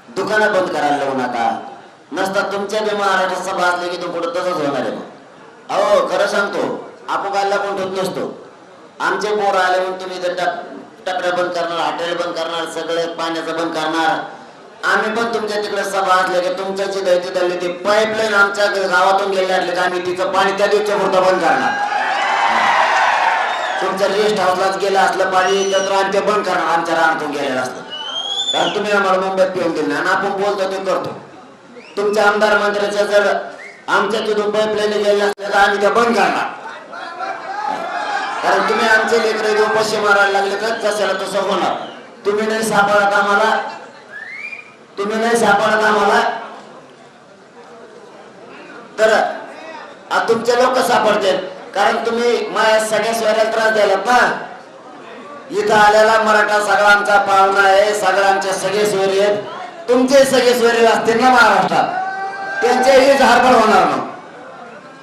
दुकानं बंद करायला लावू नका. नसता तुमच्या बी महाराष्ट्रात सभा असली की तो पुढे तसंच होणार आहे. मग अहो खरं सांगतो, आपोगायला कोण ठेवत नसतो. आमचे पोर आले म्हणून तुम्ही टपऱ्या बंद करणार, हॉटेल बंद करणार, सगळे पाण्याचं बंद करणार. आम्ही पण तुमच्या तिकडे सभा असले की तुमच्याची दैती दल्ली ती पाईपलाईन आमच्या गावातून गेले असले की आम्ही तिचं पाणी त्या दिवशी पुरता बंद करणार. तुमच्या रेस्ट हाऊसलाच गेलं असलं पाणी तर आम्ही ते बंद करणार, आमच्या रानातून गेलेलं असलं. कारण तुम्ही आम्हाला मुंबईत पिऊन दिलं आणि आपण बोलतो ते करतो. तुमच्या आमदार मंत्र्याच्या जर आमच्या तिथून पाईपलाईन गेले असले तर आम्ही ते बंद करणार. कारण तुम्ही आमचे लेकरे उपाशी मारायला लागले तर जसं तसं होणार. तुम्ही नाही सापडत आम्हाला, तुम्ही नाही सापडत आम्हाला तर तुमचे लोक सापडतील. कारण तुम्ही माझ्या सगळ्या सोयऱ्याला त्रास द्यायलात ना. इथं आलेला मराठा सगळा आमचा पाहुणा आहे, सगळं आमचे सगळे सोयरे आहेत. तुमचे सगळे सोयरे असतील ना महाराष्ट्रात, त्यांचेही हरभर होणार ना.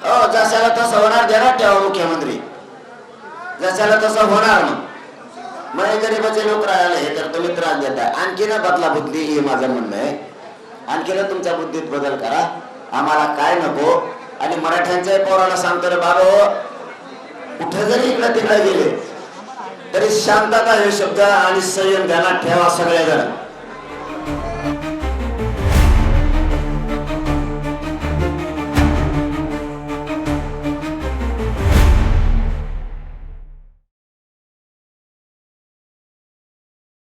हो जशाला तसं होणार, देणार ठेवा मुख्यमंत्री, जशाला तसं होणार ना. मग गरीबाचे लोक राहिले हे तर तुम्ही त्रास देताय. आणखी ना बदला बुद्धी हे माझं म्हणणं आहे. आणखी ना तुमच्या बुद्धीत बदल करा, आम्हाला काय नको. आणि मराठ्यांच्या पोराला सांगतो रे बाबा, कुठे जरी इकडे तिकडे गेले तरी शांतता हे शब्द आणि संयम ध्यानात ठेवा सगळेजण.